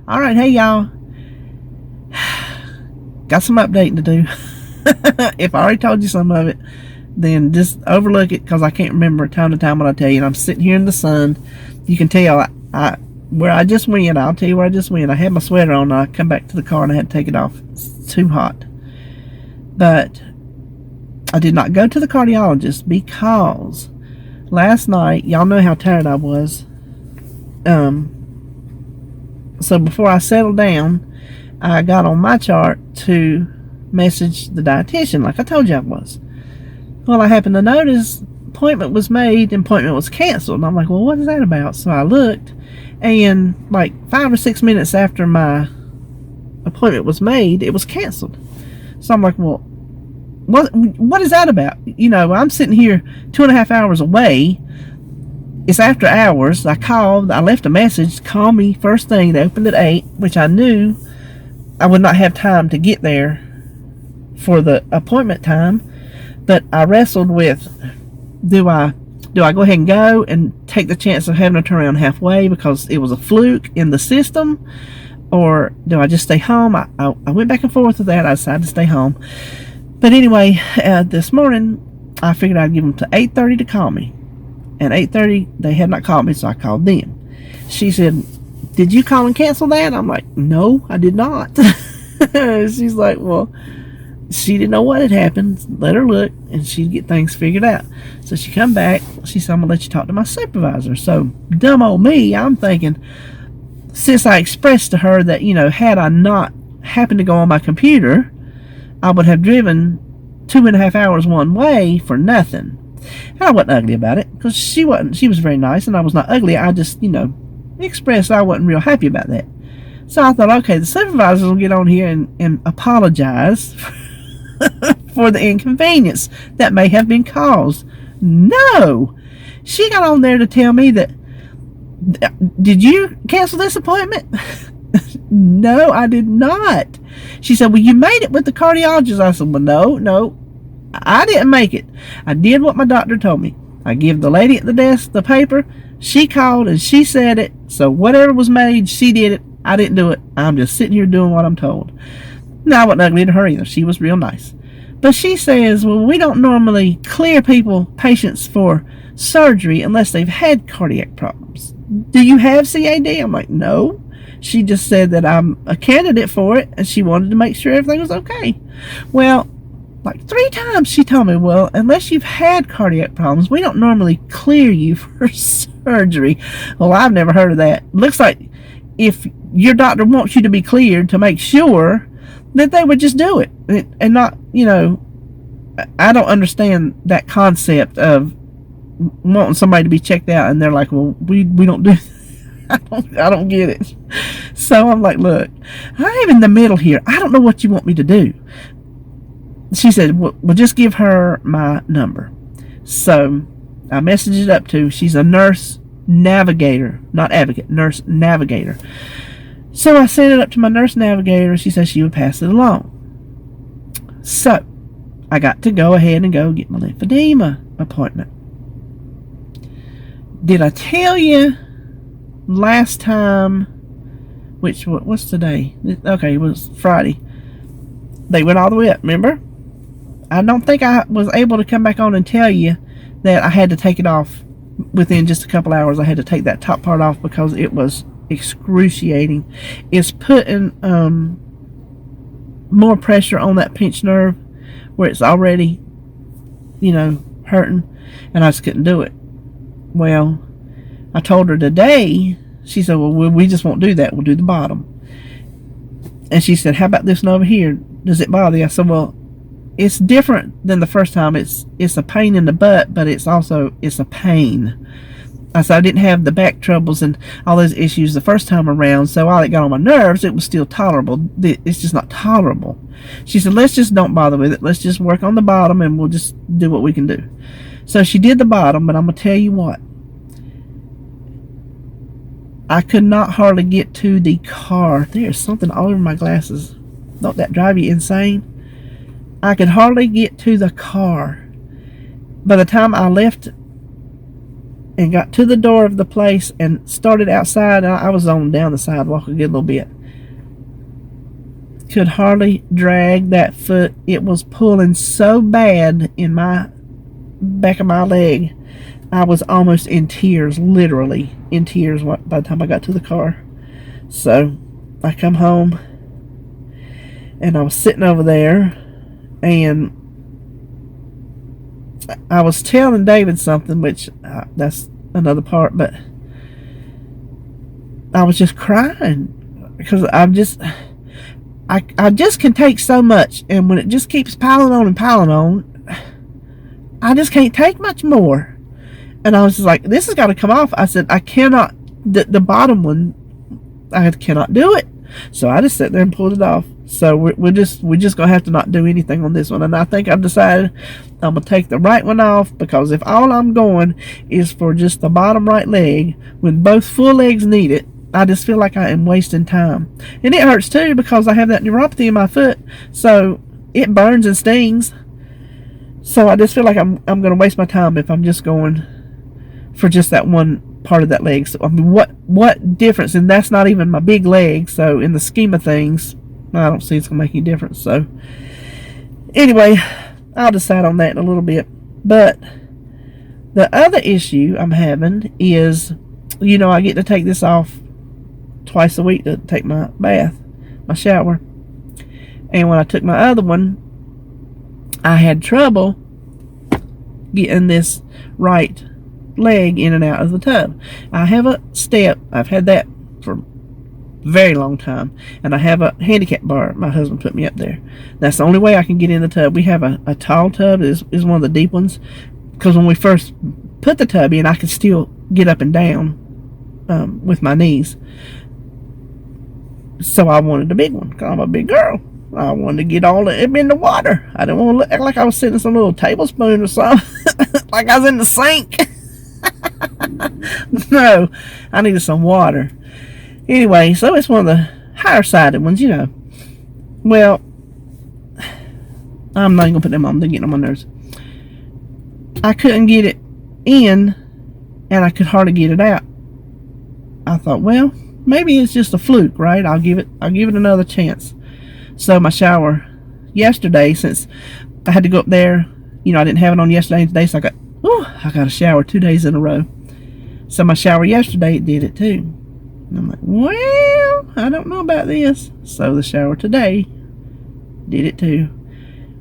Alright, hey y'all. Got some updating to do. If I already told you some of it, then just overlook it because I can't remember time to time what I tell you. And I'm sitting here in the sun. You can tell where I just went. I'll tell you where I just went. I had my sweater on. And I come back to the car and I had to take it off. It's too hot. But I did not go to the cardiologist because last night, y'all know how tired I was. So before I settled down, I got on my chart to message the dietitian like I told you I was. Well, I happened to notice appointment was made and appointment was canceled. And I'm like, well, what is that about? So I looked, and like 5 or 6 minutes after my appointment was made, it was canceled. So I'm like, well, what is that about? You know, I'm sitting here 2.5 hours away. It's after hours. I called. I left a message. Call me first thing. They opened at 8, which I knew I would not have time to get there for the appointment time. But I wrestled with, do I go ahead and go and take the chance of having to turn around halfway because it was a fluke in the system, or do I just stay home? I went back and forth with that. I decided to stay home. But anyway, this morning I figured I'd give them to 8:30 to call me. And 8:30 they had not called me, so I called them. She said, "Did you call and cancel that?" I'm like, "No, I did not." She's like, "Well," she didn't know what had happened. Let her look, and she'd get things figured out. So she come back. She said, "I'm gonna let you talk to my supervisor." So dumb old me, I'm thinking, since I expressed to her that, you know, had I not happened to go on my computer, I would have driven 2.5 hours one way for nothing. And I wasn't ugly about it because she wasn't. She was very nice, and I was not ugly. I just, you know, expressed I wasn't real happy about that. So I thought, okay, the supervisors will get on here and apologize for the inconvenience that may have been caused. No, she got on there to tell me that, did you cancel this appointment? No, I did not. She said, well, you made it with the cardiologist. I said, well, no, I didn't make it. I did what my doctor told me. I gave the lady at the desk the paper. She called and she said it. So whatever was made, she did it. I didn't do it. I'm just sitting here doing what I'm told. No, I wasn't ugly to her either. She was real nice. But she says, well, we don't normally clear patients for surgery unless they've had cardiac problems. Do you have CAD? I'm like, no. She just said that I'm a candidate for it, and she wanted to make sure everything was okay. Well, like 3 times she told me, well, unless you've had cardiac problems, we don't normally clear you for surgery. Well, I've never heard of that. Looks like if your doctor wants you to be cleared to make sure, that they would just do it and not, you know, I don't understand that concept of wanting somebody to be checked out and they're like, well, we don't do that. I don't get it. So I'm like, look, I'm in the middle here. I don't know what you want me to do. She said, well, just give her my number. So I messaged it up to, she's a nurse navigator, not advocate, nurse navigator. So I sent it up to my nurse navigator. She said she would pass it along. So I got to go ahead and go get my lymphedema appointment. Did I tell you last time, what's today? Okay, it was Friday. They went all the way up, remember? I don't think I was able to come back on and tell you that I had to take it off within just a couple hours. I had to take that top part off because it was excruciating. It's putting more pressure on that pinched nerve where it's already, you know, hurting, and I just couldn't do it. Well, I told her today. She said, well, we just won't do that. We'll do the bottom. And she said, how about this one over here? Does it bother you? I said, well, it's different than the first time. It's a pain in the butt, but it's a pain. I said I didn't have the back troubles and all those issues the first time around, so while it got on my nerves, it was still tolerable. It's just not tolerable. She said, let's just don't bother with it. Let's just work on the bottom and we'll just do what we can do. So she did the bottom, but I'm going to tell you what. I could not hardly get to the car. There's something all over my glasses. Don't that drive you insane? I could hardly get to the car. By the time I left and got to the door of the place and started outside, I was on down the sidewalk a good little bit. could hardly drag that foot. It was pulling so bad in my back of my leg. I was almost in tears, literally in tears by the time I got to the car. So I come home and I was sitting over there and I was telling David something, which that's another part, but I was just crying because I just can take so much, and when it just keeps piling on and piling on, I just can't take much more. And I was just like, this has got to come off. I said, I cannot, the bottom one, I cannot do it. So I just sat there and pulled it off. So we're just gonna have to not do anything on this one. And I think I've decided I'm gonna take the right one off, because if all I'm going is for just the bottom right leg when both full legs need it, I just feel like I am wasting time. And it hurts too, because I have that neuropathy in my foot, so it burns and stings. So I just feel like I'm gonna waste my time if I'm just going for just that one part of that leg. So I mean, what difference? And that's not even my big leg, so in the scheme of things, I don't see it's gonna make any difference. So anyway, I'll decide on that in a little bit. But the other issue I'm having is, I get to take this off twice a week to take my bath, my shower. And when I took my other one, I had trouble getting this right leg in and out of the tub. I have a step. I've had that for a very long time. And I have a handicap bar. My husband put me up there. That's the only way I can get in the tub. We have a tall tub. Is one of the deep ones. Because when we first put the tub in, I could still get up and down with my knees. So I wanted a big one, because I'm a big girl. I wanted to get all of it in the water. I didn't want to look like I was sitting in some little tablespoon or something. Like I was in the sink. No, I needed some water. Anyway, so it's one of the higher sided ones, Well, I'm not even going to put them on. They're getting on my nerves. I couldn't get it in, and I could hardly get it out. I thought, well, maybe it's just a fluke, right? I'll give it another chance. So my shower yesterday, since I had to go up there, I didn't have it on yesterday and today, so I got a shower 2 days in a row. So my shower yesterday, it did it too. And I'm like, well, I don't know about this. So the shower today did it too.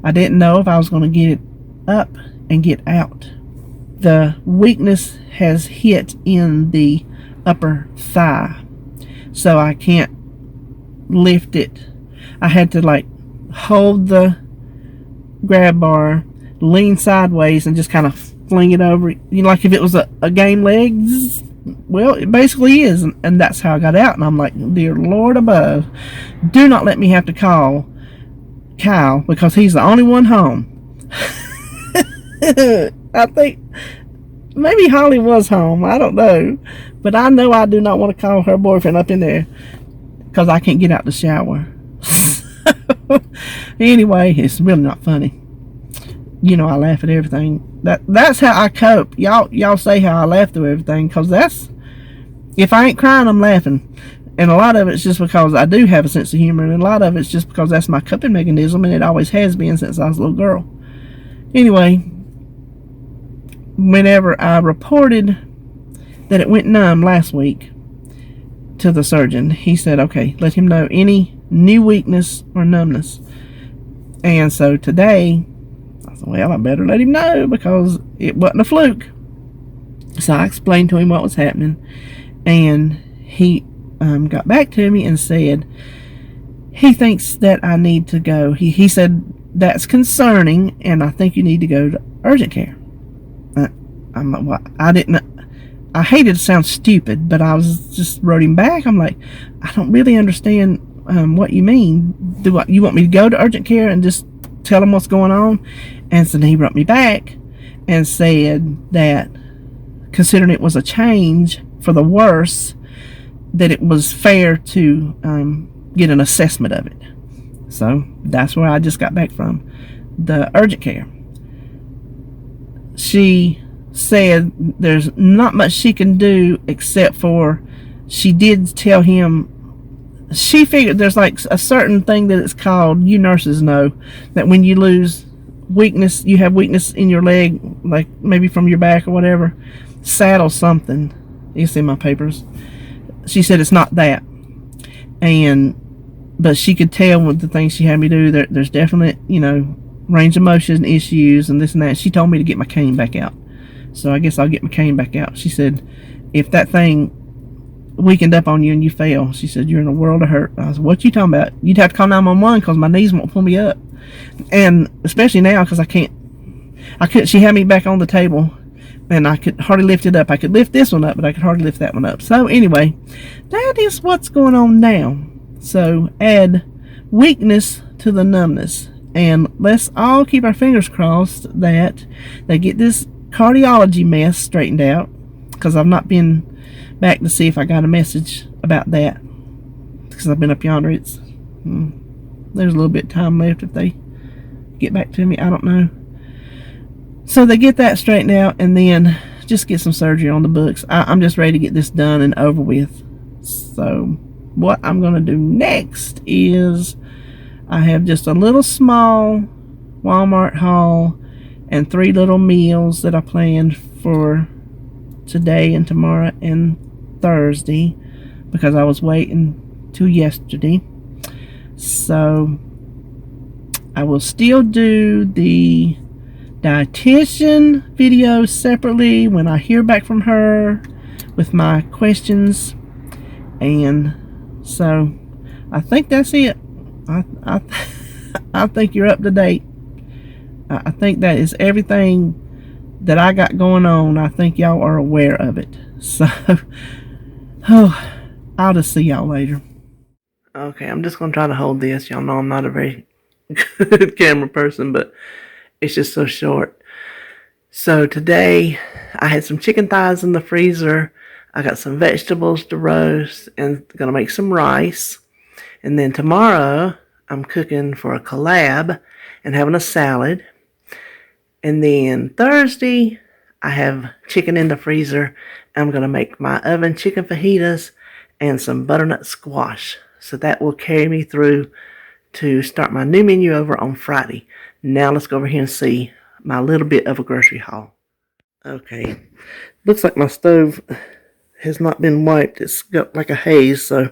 I didn't know if I was going to get it up and get out. The weakness has hit in the upper thigh, so I can't lift it. I had to hold the grab bar, lean sideways, and just kind of fling it over. Like if it was a game leg. Well, it basically is, and that's how I got out. And I'm like, dear Lord above, do not let me have to call Kyle, because he's the only one home. I think maybe Holly was home. I don't know. But I know I do not want to call her boyfriend up in there, because I can't get out the shower. Anyway, it's really not funny. I laugh at everything. That's how I cope. Y'all say how I laugh through everything, because if I ain't crying, I'm laughing. And a lot of it's just because I do have a sense of humor, and a lot of it's just because that's my coping mechanism, and it always has been since I was a little girl. Anyway, whenever I reported that it went numb last week to the surgeon, he said, okay, let him know any new weakness or numbness. And so today, I thought, well, I better let him know, because it wasn't a fluke. So I explained to him what was happening, and he got back to me and said he thinks that I need to go. He said, that's concerning, and I think you need to go to urgent care. I'm like, well, I hated to sound stupid, but I was just wrote him back. I'm like, I don't really understand what you mean. You want me to go to urgent care and just tell him what's going on? And so then he wrote me back and said that, considering it was a change for the worse, that it was fair to get an assessment of it. So that's where I just got back from, the urgent care. She said there's not much she can do, except for she did tell him she figured there's like a certain thing that it's called, you nurses know, that when you lose weakness, you have weakness in your leg, like maybe from your back or whatever, saddle something. You see my papers. She said it's not that. But she could tell with the things she had me do, there's definite, range of motion issues and this and that. She told me to get my cane back out. So I guess I'll get my cane back out. She said, if that thing weakened up on you and you fell, she said, you're in a world of hurt. I said, what you talking about? You'd have to call 911 because my knees won't pull me up. And especially now because I couldn't, she had me back on the table and I could hardly lift it up. I could lift this one up, but I could hardly lift that one up. So anyway, that is what's going on now. So add weakness to the numbness. And let's all keep our fingers crossed that they get this cardiology mess straightened out, because I've not been back to see if I got a message about that, because I've been up yonder. There's a little bit of time left if they get back to me. I don't know. So they get that straightened out and then just get some surgery on the books. I'm just ready to get this done and over with. So what I'm going to do next is I have just a little small Walmart haul and 3 little meals that I planned for today and tomorrow and Thursday, because I was waiting till yesterday. So I will still do the dietitian video separately when I hear back from her with my questions. And so I think that's it. I think you're up to date. I think that is everything that I got going on. I think y'all are aware of it. So, I'll just see y'all later. Okay, I'm just going to try to hold this. Y'all know I'm not a very good camera person, but it's just so short. So today, I had some chicken thighs in the freezer. I got some vegetables to roast and going to make some rice. And then tomorrow, I'm cooking for a collab and having a salad. And then Thursday, I have chicken in the freezer. I'm going to make my oven chicken fajitas and some butternut squash. So that will carry me through to start my new menu over on Friday. Now let's go over here and see my little bit of a grocery haul. Okay, looks like my stove has not been wiped. It's got like a haze, so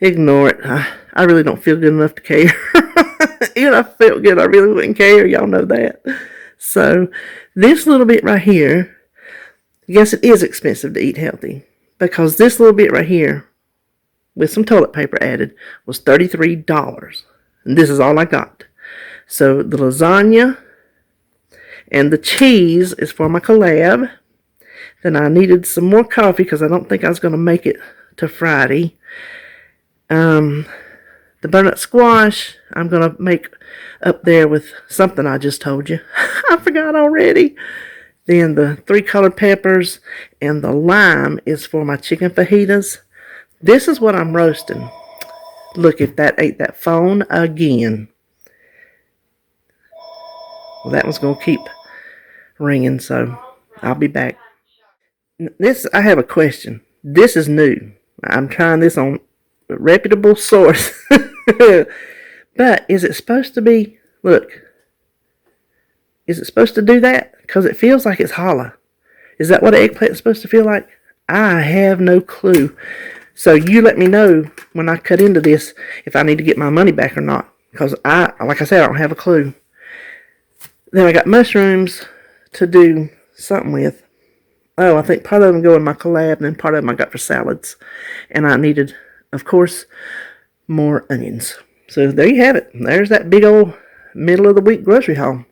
ignore it. I really don't feel good enough to care. Even if I felt good, I really wouldn't care. Y'all know that. So this little bit right here, I guess it is expensive to eat healthy, because this little bit right here with some toilet paper added was $33. And this is all I got. So the lasagna and the cheese is for my collab. Then I needed some more coffee because I don't think I was going to make it to Friday. The butternut squash I'm going to make up there with something I just told you. I forgot already. Then the 3 colored peppers and the lime is for my chicken fajitas. This is what I'm roasting. Look, if that ate that phone again. Well, that one's going to keep ringing, so I'll be back. I have a question. This is new. I'm trying this on a reputable source. But is it supposed to be, look, is it supposed to do that? Because it feels like it's hollow. Is that what an eggplant is supposed to feel like? I have no clue. So you let me know when I cut into this if I need to get my money back or not. Because like I said, I don't have a clue. Then I got mushrooms to do something with. Oh, I think part of them go in my collab, and then part of them I got for salads. And I needed, of course, more onions. So there you have it. There's that big old middle of the week grocery haul.